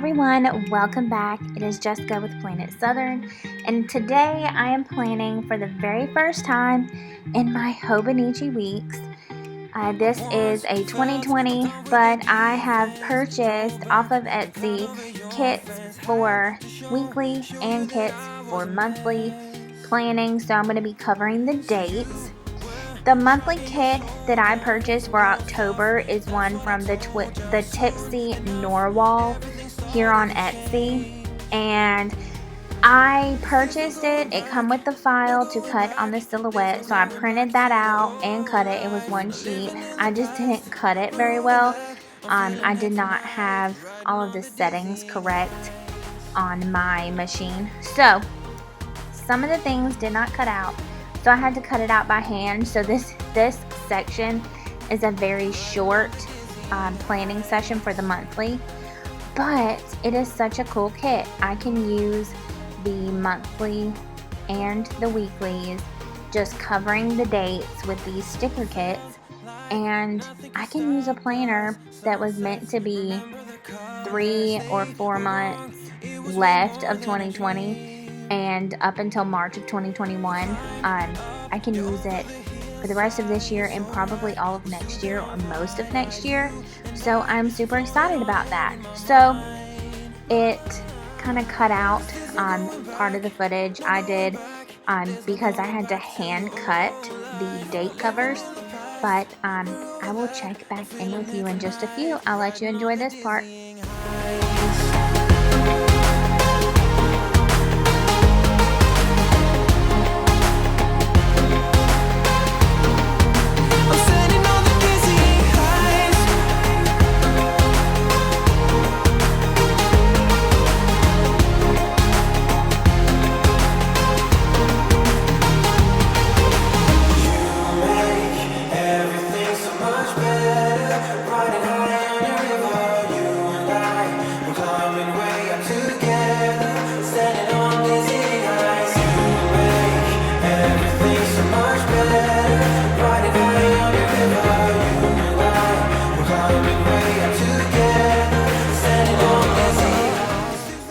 everyone, welcome back. It is Jessica with Planet Southern, and today I am planning for the very first time in my Hobonichi Weeks. This is a 2020, but I have purchased off of Etsy kits for weekly and kits for monthly planning, so I'm going to be covering the dates. The monthly kit that I purchased for October is one from the Tipsy Narwhal here on Etsy, and I purchased it. It come with the file to cut on the silhouette, so I printed that out and cut it. It was one sheet. I just didn't cut it very well. I did not have all of the settings correct on my machine, so some of the things did not cut out. So I had to cut it out by hand. So this section is a very short planning session for the monthly, but it is such a cool kit. I can use the monthly and the weeklies, just covering the dates with these sticker kits, and I can use a planner that was meant to be 3 or 4 months left of 2020 and up until March of 2021. I can use it for the rest of this year and probably all of next year or most of next year, so I'm super excited about that. So it kind of cut out part of the footage I did because I had to hand cut the date covers, but I will check back in with you in just a few. I'll let you enjoy this part.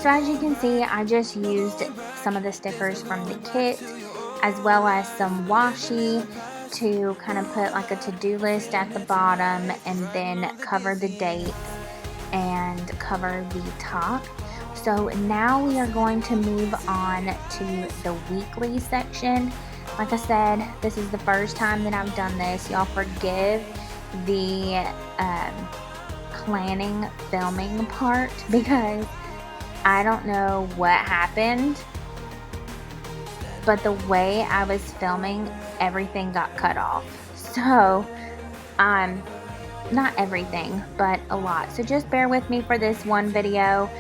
So as you can see, I just used some of the stickers from the kit as well as some washi to kind of put like a to-do list at the bottom and then cover the dates and cover the top. So now we are going to move on to the weekly section. Like I said, this is the first time that I've done this. Y'all forgive the planning filming part because I don't know what happened, but the way I was filming, everything got cut off. So, not everything, but a lot. So just bear with me for this one video,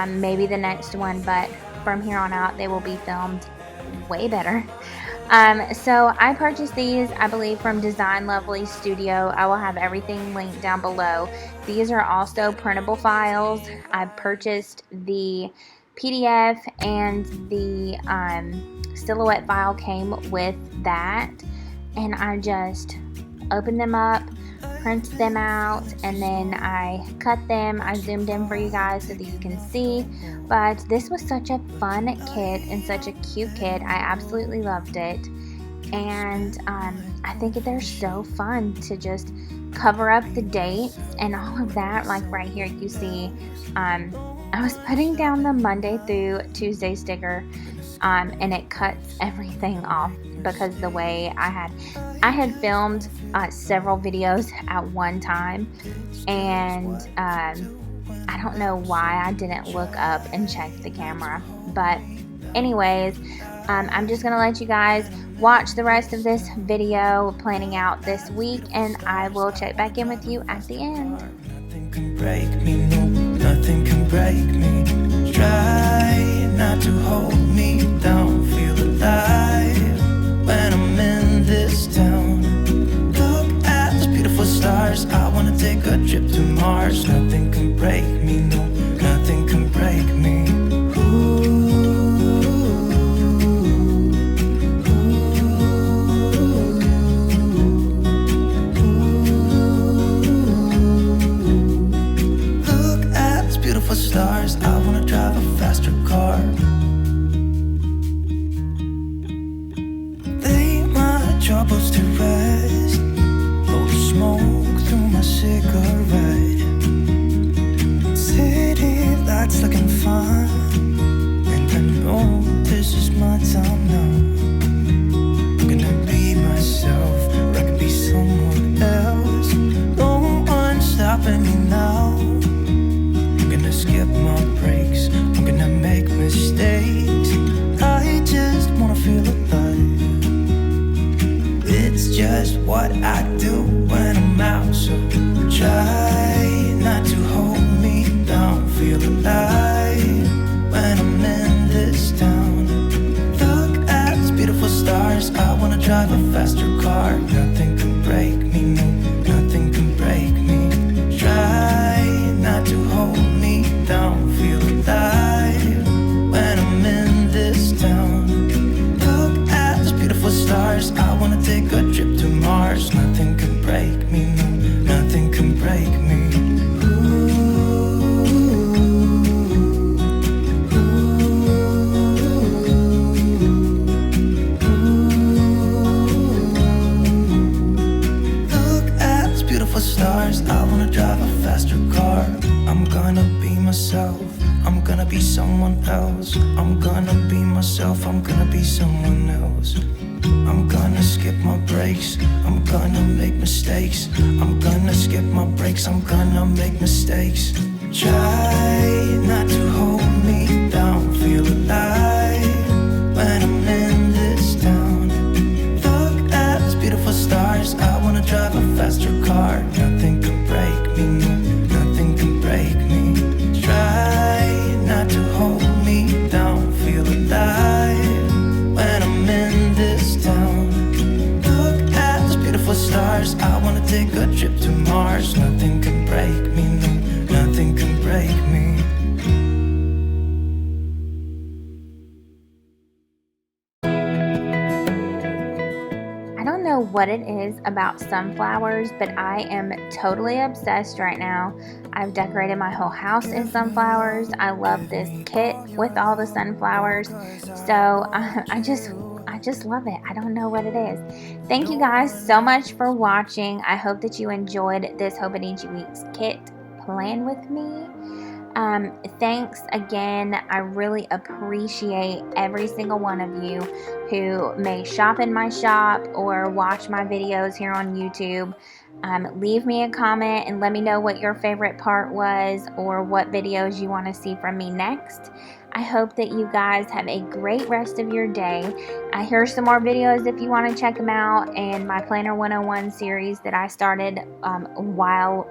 maybe the next one, but from here on out, they will be filmed way better. So I purchased these, I believe, from Design Lovely Studio. I will have everything linked down below. These are also printable files. I purchased the PDF and the silhouette file came with that, and I just opened them up, printed them out, and then I cut them. I zoomed in for you guys so that you can see, but this was such a fun kit and such a cute kit. I absolutely loved it, and I think they're so fun to just cover up the dates and all of that. Like right here you see I was putting down the Monday through Tuesday sticker, and it cuts everything off because the way I had filmed several videos at one time, and I don't know why I didn't look up and check the camera. But anyways, I'm just gonna let you guys watch the rest of this video planning out this week, and I will check back in with you at the end. Nothing can break me, no, nothing can break me. Try not to hold me down, feel alive when I'm in this town. Look at those beautiful stars, I wanna take a trip to Mars. Nothing can break me, no, nothing can break me. Stars, what I do when I'm out. So try not to hold me down. Feel alive when I'm in this town. Look at these beautiful stars. I wanna drive a faster car. Nothing can break me, no, nothing can break me. Try not to hold me down. Feel alive when I'm in this town. Look at these beautiful stars. I wanna take a trip to Mars. Nothing can break me, no, nothing can break me. Stars, I wanna drive a faster car. I'm gonna be myself, I'm gonna be someone else. I'm gonna be myself, I'm gonna be someone else. I'm gonna skip my breaks, I'm gonna make mistakes. I'm gonna skip my breaks, I'm gonna make mistakes. Try not to hold me down. Feel alive when I'm in this town. Look at these beautiful stars. I wanna drive a faster car. Nothing can break me, no, nothing can break me. Try not to hold me down. Feel alive when I'm in this town. Look at those beautiful stars. I wanna take a trip to Mars. Nothing can break me, no, nothing can break me. What it is about sunflowers, but I am totally obsessed right now. I've decorated my whole house in sunflowers. I love this kit with all the sunflowers, so I just love it. I don't know what it is. Thank you guys so much for watching. I hope that you enjoyed this Hobonichi Weeks kit plan with me. Thanks again. I really appreciate every single one of you who may shop in my shop or watch my videos here on YouTube. Leave me a comment and let me know what your favorite part was or what videos you want to see from me next. I hope that you guys have a great rest of your day. Here's some more videos if you want to check them out, and my Planner 101 series that I started a while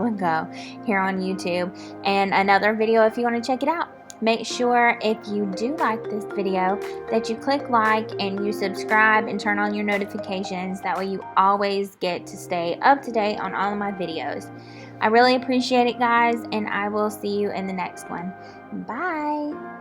ago here on YouTube, and another video if you want to check it out. Make sure if you do like this video that you click like and you subscribe and turn on your notifications. That way you always get to stay up to date on all of my videos. I really appreciate it, guys, and I will see you in the next one. Bye.